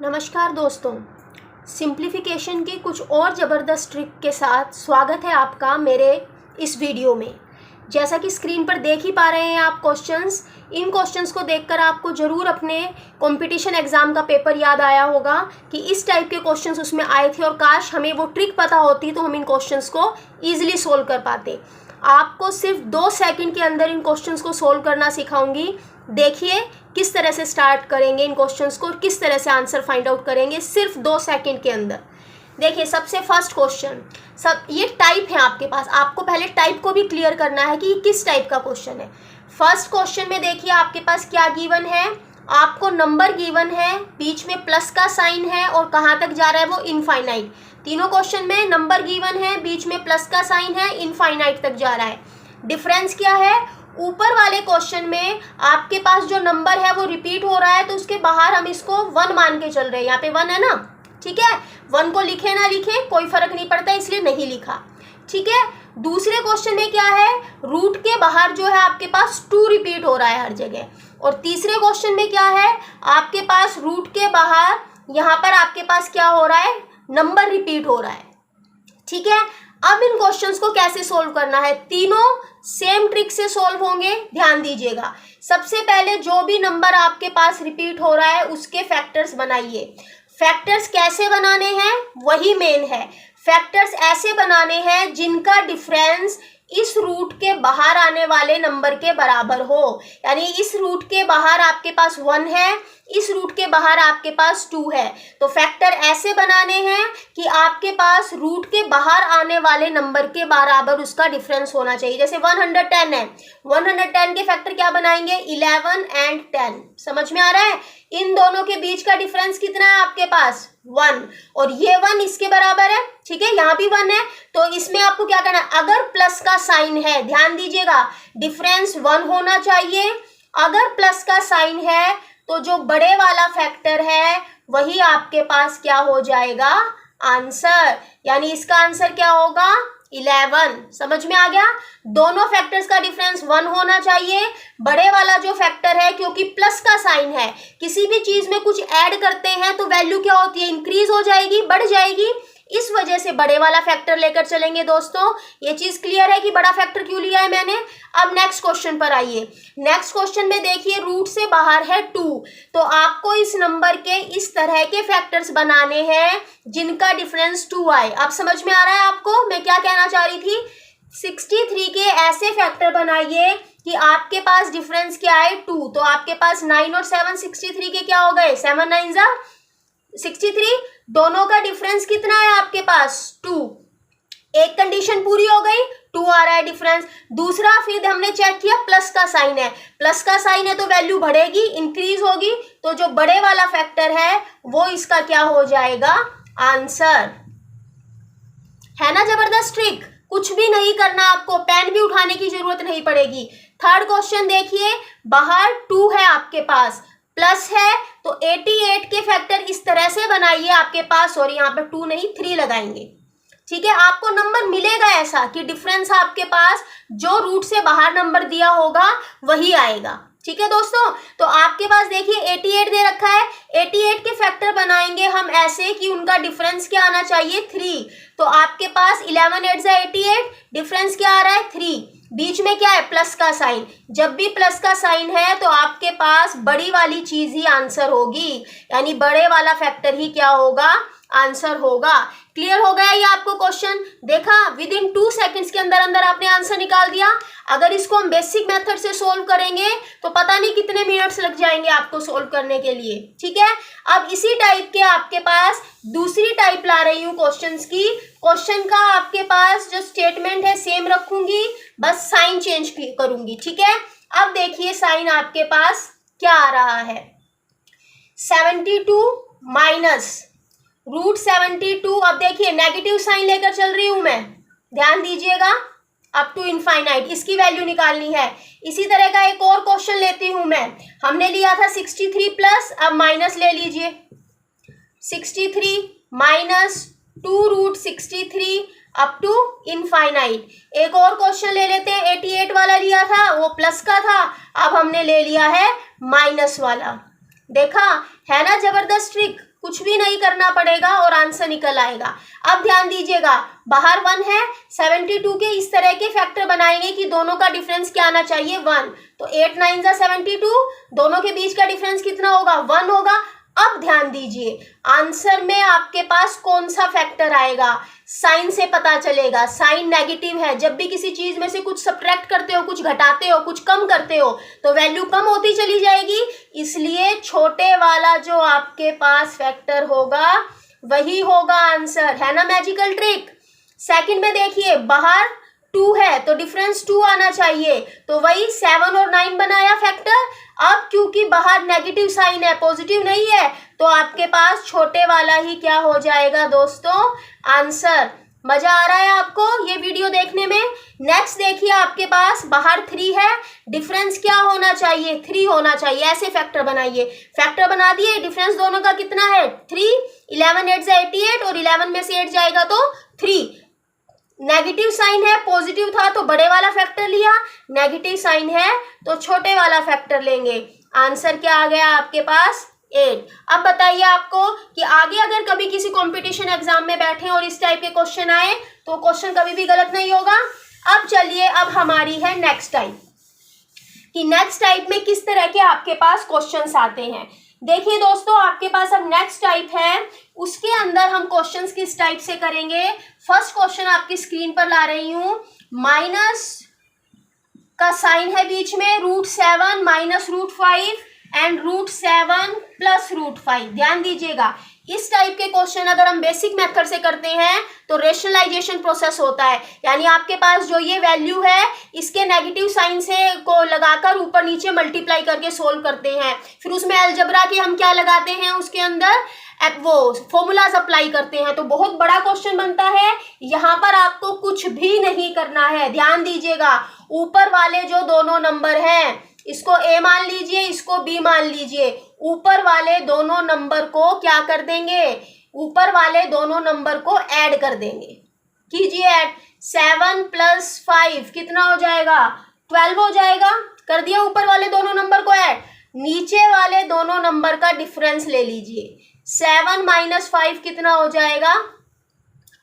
नमस्कार दोस्तों, सिंप्लीफिकेशन की कुछ और ज़बरदस्त ट्रिक के साथ स्वागत है आपका मेरे इस वीडियो में। जैसा कि स्क्रीन पर देख ही पा रहे हैं आप क्वेश्चंस, इन क्वेश्चंस को देखकर आपको ज़रूर अपने कंपटीशन एग्ज़ाम का पेपर याद आया होगा कि इस टाइप के क्वेश्चंस उसमें आए थे और काश हमें वो ट्रिक पता होती तो हम इन क्वेश्चंस को ईजिली सोल्व कर पाते। आपको सिर्फ 2 सेकंड के अंदर इन क्वेश्चंस को सोल्व करना सिखाऊंगी। देखिए किस तरह से स्टार्ट करेंगे इन क्वेश्चंस को और किस तरह से आंसर फाइंड आउट करेंगे सिर्फ 2 सेकंड के अंदर। देखिए सबसे फर्स्ट क्वेश्चन, सब ये टाइप है आपके पास, आपको पहले टाइप को भी क्लियर करना है कि ये किस टाइप का क्वेश्चन है। फर्स्ट क्वेश्चन में देखिए आपके पास क्या गिवन है, आपको नंबर गिवन है, बीच में प्लस का साइन है और कहाँ तक जा रहा है वो इनफाइनाइट। तीनों क्वेश्चन में नंबर गिवन है, बीच में प्लस का साइन है, इनफाइनाइट तक जा रहा है। डिफरेंस क्या है, ऊपर वाले क्वेश्चन में आपके पास जो नंबर है वो रिपीट हो रहा है तो उसके बाहर हम इसको 1 मान के चल रहे हैं। यहाँ पे 1 है ना, ठीक है। 1 को लिखे ना लिखे कोई फर्क नहीं पड़ता, इसलिए नहीं लिखा, ठीक है। दूसरे क्वेश्चन में क्या है, रूट के बाहर जो है आपके पास 2 रिपीट हो रहा है हर जगह। और तीसरे क्वेश्चन में क्या है, आपके पास रूट के बाहर यहाँ पर आपके पास क्या हो रहा है, नंबर रिपीट हो रहा है, ठीक है। अब इन क्वेश्चंस को कैसे सोल्व करना है, तीनों सेम ट्रिक से सोल्व होंगे, ध्यान दीजिएगा। सबसे पहले जो भी नंबर आपके पास रिपीट हो रहा है उसके फैक्टर्स बनाइए। फैक्टर्स कैसे बनाने हैं वही मेन है। फैक्टर्स ऐसे बनाने हैं जिनका डिफरेंस इस रूट के बाहर आने वाले नंबर के बराबर हो, यानी इस रूट के बाहर आपके पास 1 है, इस रूट के बाहर आपके पास 2 है। तो फैक्टर ऐसे बनाने हैं कि आपके पास रूट के बाहर आने वाले नंबर के बराबर उसका डिफरेंस होना चाहिए। जैसे 110 है, 110 के फैक्टर क्या बनाएंगे, 11 एंड 10। समझ में आ रहा है, इन दोनों के बीच का डिफरेंस कितना है आपके पास, 1, और ये 1 इसके बराबर है, ठीक है। यहाँ भी 1 है तो इसमें आपको क्या करना है, अगर प्लस का साइन है, ध्यान दीजिएगा, डिफरेंस 1 होना चाहिए। अगर प्लस का साइन है तो जो बड़े वाला फैक्टर है वही आपके पास क्या हो जाएगा, आंसर। यानी इसका आंसर क्या होगा, 11। समझ में आ गया, दोनों फैक्टर्स का डिफरेंस 1 होना चाहिए। बड़े वाला जो फैक्टर है, क्योंकि प्लस का साइन है, किसी भी चीज में कुछ ऐड करते हैं तो वैल्यू क्या होती है, इंक्रीज हो जाएगी, बढ़ जाएगी। इस वजह से बड़े वाला फैक्टर लेकर चलेंगे दोस्तों। ये चीज क्लियर है कि बड़ा फैक्टर क्यों लिया है मैंने। अब नेक्स्ट क्वेश्चन पर आइए। नेक्स्ट क्वेश्चन में देखिए रूट से बाहर है 2, तो आपको इस नंबर के इस तरह के फैक्टर्स बनाने हैं जिनका डिफरेंस 2 आए। अब समझ में आ रहा है आपको मैं क्या कहना चाह रही थी। 63 के ऐसे फैक्टर बनाइए कि आपके पास डिफरेंस क्या है, 2। तो आपके पास 9 और 7 63 के क्या हो गए, 7 9 जा 63, दोनों का डिफरेंस कितना है आपके पास, 2। एक कंडीशन पूरी हो गई, 2 आ रहा है डिफरेंस। दूसरा फिर हमने चेक किया प्लस का साइन है, प्लस का साइन है तो वैल्यू बढ़ेगी, इंक्रीज होगी, तो जो बड़े वाला फैक्टर है वो इसका क्या हो जाएगा, आंसर। है ना जबरदस्त ट्रिक, कुछ भी नहीं करना, आपको पेन भी उठाने की जरूरत नहीं पड़ेगी। थर्ड क्वेश्चन देखिए, बाहर 2 है आपके पास, प्लस है तो 88 के फैक्टर इस तरह से बनाइए आपके पास, और यहाँ पर 2 नहीं 3 लगाएंगे, ठीक है। आपको नंबर मिलेगा ऐसा कि डिफरेंस आपके पास जो रूट से बाहर नंबर दिया होगा वही आएगा, ठीक है दोस्तों। तो आपके पास देखिए 88 दे रखा है, 88 के फैक्टर बनाएंगे हम ऐसे कि उनका डिफरेंस क्या आना चाहिए, 3। तो आपके पास 11 8 जा 88, डिफरेंस क्या आ रहा है, 3। बीच में क्या है, प्लस का साइन। जब भी प्लस का साइन है तो आपके पास बड़ी वाली चीज ही आंसर होगी, यानी बड़े वाला फैक्टर ही क्या होगा, आंसर होगा। क्लियर हो गया ये आपको क्वेश्चन, देखा विद इन 2 सेकंड्स के अंदर अंदर आपने आंसर निकाल दिया। अगर इसको हम बेसिक मेथड से सोल्व करेंगे तो पता नहीं कितने मिनट्स लग जाएंगे आपको सोल्व करने के लिए, ठीक है। अब इसी टाइप के आपके पास दूसरी टाइप ला रही हूँ क्वेश्चंस की। क्वेश्चन का आपके पास जो स्टेटमेंट है सेम रखूंगी, बस साइन चेंज करूंगी, ठीक है। अब देखिए साइन आपके पास क्या आ रहा है, 72 माइनस रूट 72। अब देखिए नेगेटिव साइन लेकर चल रही हूं मैं, ध्यान दीजिएगा, अप टू इनफाइनाइट इसकी वैल्यू निकालनी है। इसी तरह का एक और क्वेश्चन लेती हूं मैं, हमने लिया था 63 प्लस, अब माइनस ले लीजिए, 63 minus 2 root 63 up to infinite. एक और क्वेश्चन ले लेते हैं, 88 वाला लिया था वो प्लस का था, अब हमने ले लिया है माइनस वाला। देखा है ना जबरदस्त ट्रिक, कुछ भी नहीं करना पड़ेगा और आंसर निकल आएगा। अब ध्यान दीजिएगा, बाहर 1 है, 72 के इस तरह के फैक्टर बनाएंगे कि दोनों का डिफरेंस क्या आना चाहिए 1। तो 8 9 जा 72, दोनों के बीच का डिफरेंस कितना होगा 1 होगा। अब ध्यान दीजिए, आंसर में आपके पास कौन सा फैक्टर आएगा, साइन से पता चलेगा। साइन नेगेटिव है, जब भी किसी चीज में से कुछ सब्ट्रैक्ट करते हो, कुछ घटाते हो, कुछ कम करते हो तो वैल्यू कम होती चली जाएगी, इसलिए छोटे वाला जो आपके पास फैक्टर होगा वही होगा आंसर, है ना मैजिकल ट्रिक। सेकंड में देखिए, बाहर 2 है तो डिफरेंस 2 आना चाहिए, तो वही 7 और 9 बनाया फैक्टर। अब क्योंकि बाहर नेगेटिव साइन है, पॉजिटिव नहीं है, तो आपके पास छोटे वाला ही क्या हो जाएगा दोस्तों, आंसर। मजा आ रहा है आपको ये वीडियो देखने में। नेक्स्ट देखिए, आपके पास बाहर 3 है, डिफरेंस क्या होना चाहिए 3 होना चाहिए। ऐसे फैक्टर बनाइए, फैक्टर बना दिए, डिफरेंस दोनों का कितना है 3, 11 8 जा 88 और 11 में से 8 जाएगा तो 3। नेगेटिव साइन है, पॉजिटिव था तो बड़े वाला फैक्टर लिया, नेगेटिव साइन है तो छोटे वाला फैक्टर लेंगे। आंसर क्या आ गया आपके पास 8। अब बताइए आपको कि आगे अगर कभी किसी कंपटीशन एग्जाम में बैठे और इस टाइप के क्वेश्चन आए तो क्वेश्चन कभी भी गलत नहीं होगा। अब चलिए, अब हमारी है नेक्स्ट टाइप, कि नेक्स्ट टाइप में किस तरह के आपके पास क्वेश्चंस आते हैं। देखिए दोस्तों, आपके पास अब नेक्स्ट टाइप है, उसके अंदर हम क्वेश्चंस किस टाइप से करेंगे। फर्स्ट क्वेश्चन आपकी स्क्रीन पर ला रही हूं, माइनस का साइन है बीच में, √7 माइनस √5 एंड √7 प्लस √5। ध्यान दीजिएगा, इस टाइप के क्वेश्चन अगर हम बेसिक मेथड से करते हैं तो रेशनलाइजेशन प्रोसेस होता है, यानी आपके पास जो ये वैल्यू है इसके नेगेटिव साइन से को लगाकर ऊपर नीचे मल्टीप्लाई करके सोल्व करते हैं। फिर उसमें अलजबरा के हम क्या लगाते हैं, उसके अंदर वो फॉर्मूलाज अप्लाई करते हैं, तो बहुत बड़ा क्वेश्चन बनता है। यहाँ पर आपको कुछ भी नहीं करना है। ध्यान दीजिएगा, ऊपर वाले जो दोनों नंबर हैं, इसको A मान लीजिए, इसको B मान लीजिए, ऊपर वाले दोनों नंबर को क्या कर देंगे, ऊपर वाले दोनों नंबर को ऐड कर देंगे। कीजिए ऐड, 7 + 5 कितना हो जाएगा 12 हो जाएगा। कर दिया ऊपर वाले दोनों नंबर को ऐड, नीचे वाले दोनों नंबर का डिफरेंस ले लीजिए, 7 - 5 कितना हो जाएगा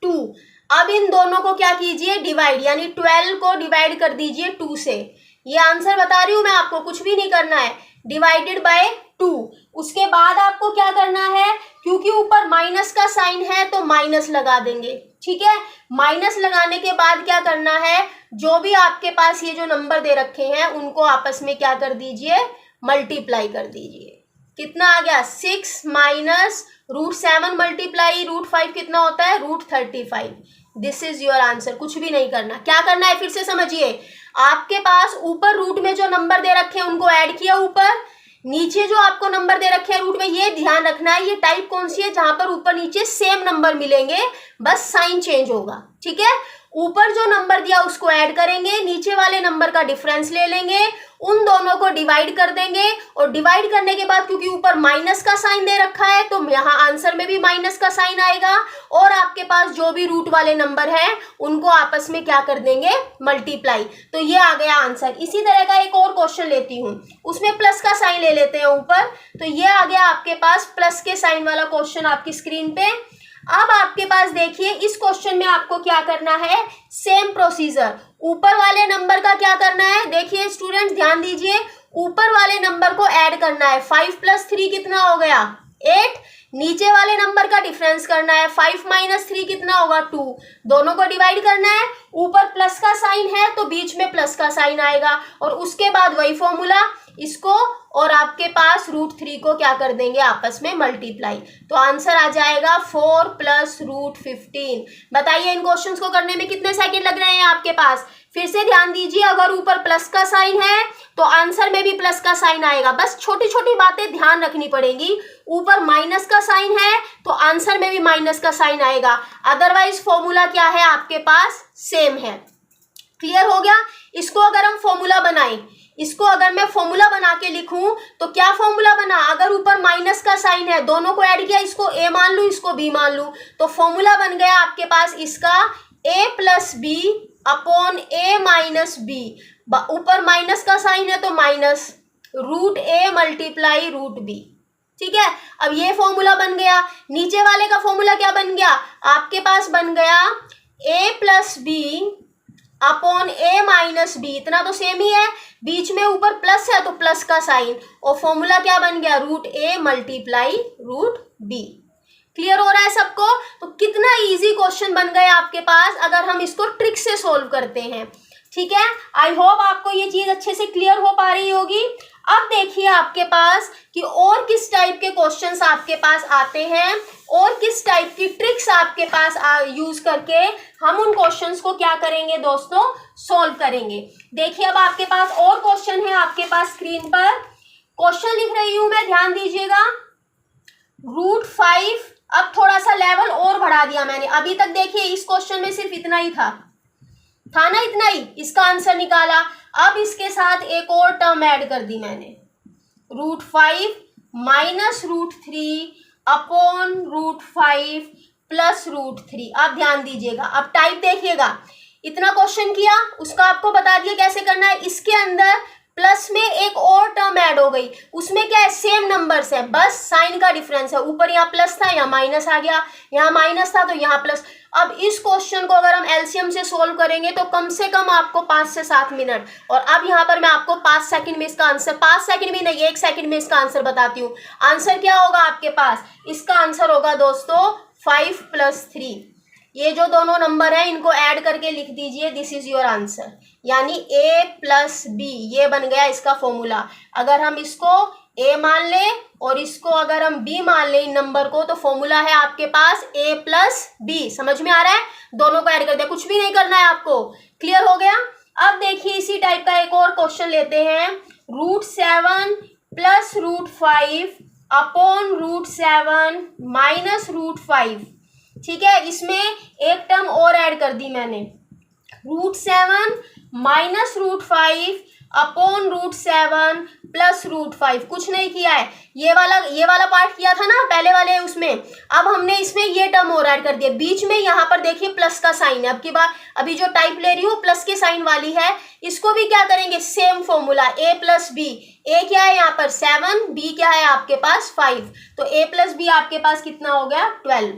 2। अब इन दोनों को क्या कीजिए डिवाइड, यानी 12 को डिवाइड कर दीजिए 2 से। ये आंसर बता रही हूं मैं आपको, कुछ भी नहीं करना है, डिवाइडेड बाय 2। उसके बाद आपको क्या करना है, क्योंकि ऊपर माइनस का साइन है तो माइनस लगा देंगे, ठीक है। माइनस लगाने के बाद क्या करना है, जो भी आपके पास ये जो नंबर दे रखे हैं उनको आपस में क्या कर दीजिए, मल्टीप्लाई कर दीजिए। कितना आ गया 6 माइनस √7 मल्टीप्लाई √5 कितना होता है √35। This is your answer. कुछ भी नहीं करना, क्या करना है फिर से समझिए, आपके पास ऊपर रूट में जो नंबर दे रखे हैं उनको ऐड किया ऊपर, नीचे जो आपको नंबर दे रखे हैं रूट में, ये ध्यान रखना है ये टाइप कौन सी है जहां पर ऊपर नीचे सेम नंबर मिलेंगे, बस साइन चेंज होगा, ठीक है। ऊपर जो नंबर दिया उसको ऐड करेंगे, नीचे वाले नंबर का डिफरेंस ले लेंगे, उन दोनों को डिवाइड कर देंगे, और डिवाइड करने के बाद क्योंकि ऊपर माइनस का साइन दे रखा है तो यहाँ आंसर में भी माइनस का साइन आएगा, और आपके पास जो भी रूट वाले नंबर हैं उनको आपस में क्या कर देंगे मल्टीप्लाई। तो ये आ गया आंसर। इसी तरह का एक और क्वेश्चन लेती हूँ, उसमें प्लस का साइन ले लेते हैं ऊपर, तो ये आ गया आपके पास प्लस के साइन वाला क्वेश्चन आपकी स्क्रीन पे। अब आपके पास देखिए इस क्वेश्चन में आपको क्या करना है, सेम प्रोसीजर, ऊपर वाले नंबर का क्या करना है, देखिए स्टूडेंट्स ध्यान दीजिए, ऊपर वाले नंबर को ऐड करना है, 5 + 3 कितना हो गया 8, नीचे वाले नंबर का डिफरेंस करना है, 5 - 3 कितना होगा 2, दोनों को डिवाइड करना है, ऊपर प्लस का साइन है तो बीच में प्लस का साइन आएगा, और उसके बाद वही फॉर्मूला, इसको और आपके पास √3 को क्या कर देंगे आपस में मल्टीप्लाई, तो आंसर आ जाएगा 4 + √15। बताइए इन क्वेश्चंस को करने में कितने सेकंड लग रहे हैं आपके पास। फिर से ध्यान दीजिए, अगर ऊपर प्लस का साइन है तो आंसर में भी प्लस का साइन आएगा, बस छोटी छोटी बातें ध्यान रखनी पड़ेगी। ऊपर माइनस का साइन है तो आंसर में भी माइनस का साइन आएगा, अदरवाइज फॉर्मूला क्या है आपके पास सेम है। क्लियर हो गया। इसको अगर हम फॉर्मूला बनाएं, इसको अगर मैं फॉर्मूला बना के लिखूं तो क्या फॉर्मूला बना, अगर ऊपर माइनस का साइन है दोनों को ऐड किया, इसको A मान लूं इसको B मान लूं, तो फॉर्मूला बन गया आपके पास इसका A + B upon A - B। ऊपर माइनस का साइन है तो माइनस √A × √B। ठीक है, अब ये फॉर्मूला बन गया। नीचे वाले का फॉर्मूला क्या बन गया आपके पास, बन गया a plus B upon a minus B, इतना तो सेम ही है, बीच में ऊपर प्लस है तो प्लस का साइन, और फॉर्मूला क्या बन गया, root a multiply root b। Clear हो रहा है सबको? तो कितना इजी क्वेश्चन बन गए आपके पास अगर हम इसको ट्रिक से सोल्व करते हैं। ठीक है, आई होप आपको ये चीज अच्छे से क्लियर हो पा रही होगी। अब देखिए आपके पास कि और किस टाइप के क्वेश्चंस आपके पास आते हैं और किस टाइप की ट्रिक्स आपके पास यूज करके हम उन क्वेश्चंस को क्या करेंगे दोस्तों, सोल्व करेंगे। देखिए अब आपके पास और क्वेश्चन है आपके पास स्क्रीन पर, क्वेश्चन लिख रही हूं मैं, ध्यान दीजिएगा। √5, अब थोड़ा सा लेवल और बढ़ा दिया मैंने। अभी तक देखिए इस क्वेश्चन में सिर्फ इतना ही था ना, इतना ही इसका आंसर निकाला। अब इसके साथ एक और टर्म ऐड कर दी मैंने, √5 माइनस √3 अपॉन √5 प्लस √3। आप ध्यान दीजिएगा, अब टाइप देखिएगा, इतना क्वेश्चन किया, उसका आपको बता दिया कैसे करना है। इसके अंदर प्लस में एक और टर्म ऐड हो गई, उसमें क्या है, सेम नंबर्स है, बस साइन का डिफरेंस है। ऊपर यहाँ प्लस था, यहाँ माइनस आ गया, यहाँ माइनस था तो यहाँ प्लस। अब इस क्वेश्चन को अगर हम एलसीएम से सोल्व करेंगे तो कम से कम आपको 5 से 7 मिनट, और अब यहाँ पर मैं आपको 5 सेकंड में इसका आंसर, 5 सेकंड भी नहीं, 1 सेकंड में इसका आंसर बताती हूँ। आंसर क्या होगा आपके पास, इसका आंसर होगा दोस्तों 5 + 3। ये जो दोनों नंबर है इनको ऐड करके लिख दीजिए, दिस इज योर आंसर, यानी a + b, ये बन गया इसका फॉर्मूला। अगर हम इसको a मान लें और इसको अगर हम b मान लें इन नंबर को, तो फॉर्मूला है आपके पास a + b। समझ में आ रहा है? दोनों को ऐड कर दिया, कुछ भी नहीं करना है आपको। क्लियर हो गया? अब देखिए इसी टाइप का एक और क्वेश्चन लेते हैं, √7 + √5 अपॉन √7 माइनस √5। ठीक है, इसमें एक टर्म और ऐड कर दी मैंने, √7 माइनस √5 अपॉन √7 प्लस √5। कुछ नहीं किया है, ये वाला पार्ट किया था ना पहले वाले उसमें। अब हमने इसमें ये टर्म और ऐड कर दिया, बीच में यहाँ पर देखिए प्लस का साइन है। अब की बार अभी जो टाइप ले रही हूँ प्लस के साइन वाली है, इसको भी क्या करेंगे, same formula a + b। a क्या है यहाँ पर 7, b क्या है आपके पास 5, तो a + b आपके पास कितना हो गया 12।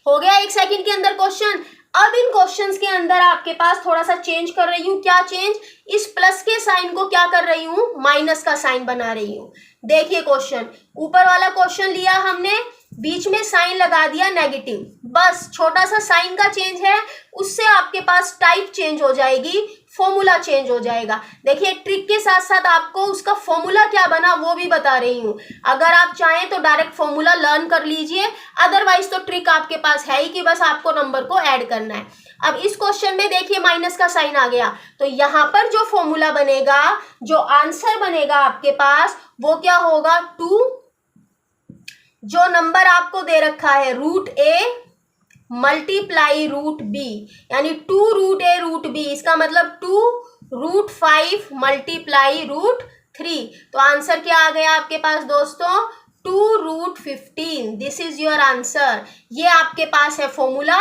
हो गया 1 सेकंड के अंदर क्वेश्चन। अब इन क्वेश्चंस के अंदर आपके पास थोड़ा सा चेंज कर रही हूँ, क्या चेंज, इस प्लस के साइन को क्या कर रही हूँ, माइनस का साइन बना रही हूँ। देखिए क्वेश्चन, ऊपर वाला क्वेश्चन लिया हमने, बीच में साइन लगा दिया नेगेटिव, बस छोटा सा साइन का चेंज है, उससे आपके पास टाइप चेंज हो जाएगी, फॉर्मूला चेंज हो जाएगा। देखिए ट्रिक के साथ साथ आपको उसका फॉर्मूला क्या बना वो भी बता रही हूँ। अगर आप चाहें तो डायरेक्ट फॉर्मूला लर्न कर लीजिए, अदरवाइज तो ट्रिक आपके पास है ही कि बस आपको नंबर को ऐड करना है। अब इस क्वेश्चन में देखिए माइनस का साइन आ गया, तो यहाँ पर जो फॉर्मूला बनेगा, जो आंसर बनेगा आपके पास, वो क्या होगा 2, जो नंबर आपको दे रखा है √a मल्टीप्लाई √b, यानी 2 √a √b, इसका मतलब 2 √5 मल्टीप्लाई √3। तो आंसर क्या आ गया आपके पास दोस्तों, 2 √15। This is your answer. ये आपके पास है फॉर्मूला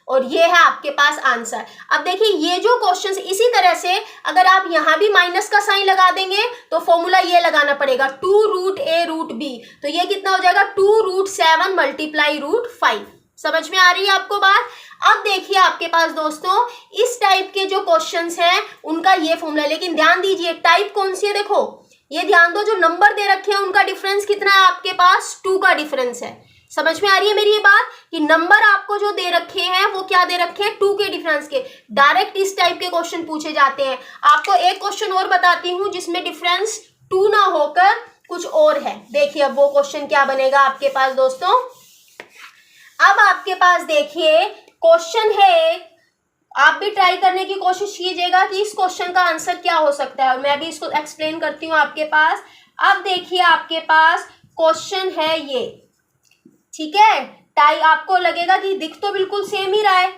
और ये है आपके पास आंसर। अब देखिए ये जो क्वेश्चन, इसी तरह से अगर आप यहाँ भी माइनस का साइन लगा देंगे तो फॉर्मूला ये लगाना पड़ेगा 2 √a √b, तो ये कितना हो जाएगा 2 √7 मल्टीप्लाई √5। समझ में आ रही है आपको बात? अब देखिए आपके पास दोस्तों इस टाइप के जो क्वेश्चंस हैं उनका ये फॉर्मूला, लेकिन ध्यान दीजिए टाइप कौन सी है, देखो ये ध्यान दो, जो नंबर दे रखे हैं उनका डिफरेंस कितना है आपके पास, 2 का डिफरेंस है। समझ में आ रही है मेरी ये बात कि नंबर आपको जो दे रखे हैं वो क्या दे रखे हैं, 2 के डिफरेंस के। डायरेक्ट इस टाइप के क्वेश्चन पूछे जाते हैं। आपको एक क्वेश्चन और बताती हूँ जिसमें डिफरेंस 2 ना होकर कुछ और है। देखिए अब वो क्वेश्चन क्या बनेगा आपके पास दोस्तों। अब आपके पास देखिए क्वेश्चन है, आप भी ट्राई करने की कोशिश कीजिएगा कि इस क्वेश्चन का आंसर क्या हो सकता है, और मैं भी इसको एक्सप्लेन करती हूँ आपके पास। अब देखिए आपके पास क्वेश्चन है ये, ठीक है, टाई आपको लगेगा कि दिख तो बिल्कुल सेम ही रहा है,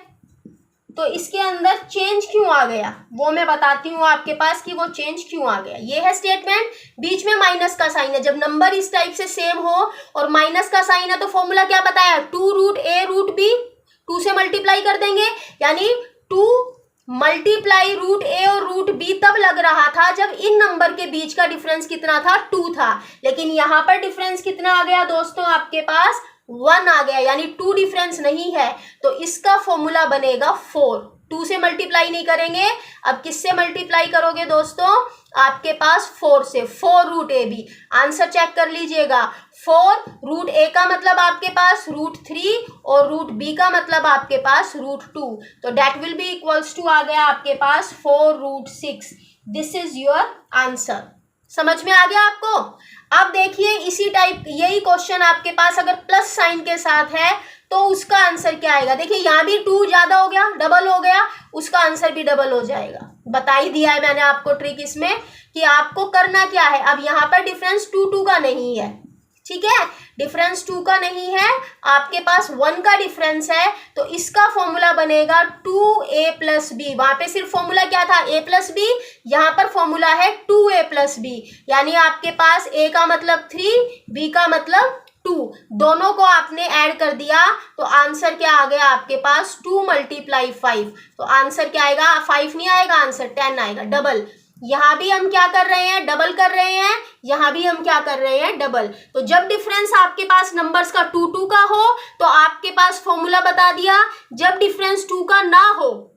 तो इसके अंदर चेंज क्यों आ गया वो मैं बताती हूँ आपके पास कि वो चेंज क्यों आ गया। ये है स्टेटमेंट, बीच में माइनस का साइन है। जब नंबर इस टाइप से सेम हो और माइनस का साइन है तो फॉर्मूला क्या बताया, 2 √a √b, 2 से मल्टीप्लाई कर देंगे, यानी 2 मल्टीप्लाई रूट ए और रूट बी तब लग रहा था जब इन नंबर के बीच का डिफरेंस कितना था, 2 था, लेकिन यहाँ पर डिफरेंस कितना आ गया दोस्तों, आपके पास 1 आ गया, यानी 2 डिफरेंस नहीं है, तो इसका फॉर्मूला बनेगा 4। 2 से मल्टीप्लाई नहीं करेंगे, अब किससे मल्टीप्लाई करोगे दोस्तों, आपके पास 4 से, 4 root A B. Answer check कर लीजिएगा, 4 रूट ए का मतलब आपके पास रूट 3 और रूट बी का मतलब आपके पास रूट 2, तो that will be equals to आ गया आपके पास 4 root 6। This is your answer. समझ में आ गया आपको। अब देखिए इसी टाइप यही क्वेश्चन आपके पास अगर प्लस साइन के साथ है तो उसका आंसर क्या आएगा। देखिए यहाँ भी 2 ज्यादा हो गया, डबल हो गया, उसका आंसर भी डबल हो जाएगा। बता ही दिया है मैंने आपको ट्रिक इसमें कि आपको करना क्या है। अब यहाँ पर डिफरेंस 2 का नहीं है, ठीक है, डिफरेंस 2 का नहीं है, आपके पास 1 का डिफरेंस है, तो इसका फॉर्मूला बनेगा 2a प्लस बी। वहां पे सिर्फ फॉर्मूला क्या था, a प्लस बी, यहाँ पर फॉर्मूला है 2a प्लस बी, यानी आपके पास a का मतलब 3, b का मतलब 2, दोनों को आपने ऐड कर दिया तो आंसर क्या आ गया आपके पास 2 मल्टीप्लाई 5, तो आंसर क्या आएगा, 5 नहीं आएगा, आंसर 10 आएगा, डबल। यहाँ भी हम क्या कर रहे हैं, डबल कर रहे हैं, यहाँ भी हम क्या कर रहे हैं, डबल। तो जब डिफरेंस आपके पास नंबर्स का 2 का हो तो आपके पास फॉर्मूला बता दिया, जब डिफरेंस 2 का ना हो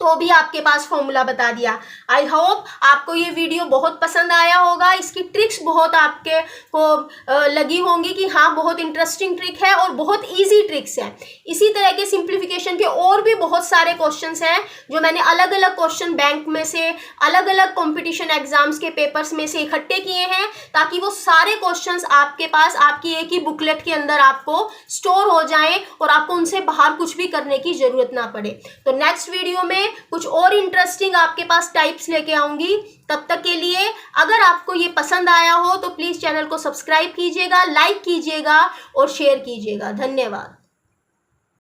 तो भी आपके पास फॉर्मूला बता दिया। आई होप आपको ये वीडियो बहुत पसंद आया होगा, इसकी ट्रिक्स बहुत आपके को लगी होंगी कि हाँ बहुत इंटरेस्टिंग ट्रिक है और बहुत इजी ट्रिक्स है। इसी तरह के सिंप्लीफिकेशन के और भी बहुत सारे क्वेश्चंस हैं जो मैंने अलग अलग क्वेश्चन बैंक में से, अलग अलग कॉम्पिटिशन एग्जाम्स के पेपर्स में से इकट्ठे किए हैं, ताकि वो सारे क्वेश्चंस आपके पास आपकी एक ही बुकलेट के अंदर आपको स्टोर हो जाएं और आपको उनसे बाहर कुछ भी करने की जरूरत ना पड़े। तो नेक्स्ट वीडियो में कुछ और इंटरेस्टिंग आपके पास टाइप्स लेके आऊंगी। तब तक के लिए अगर आपको ये पसंद आया हो तो प्लीज चैनल को सब्सक्राइब कीजिएगा, लाइक कीजिएगा और शेयर कीजिएगा। धन्यवाद।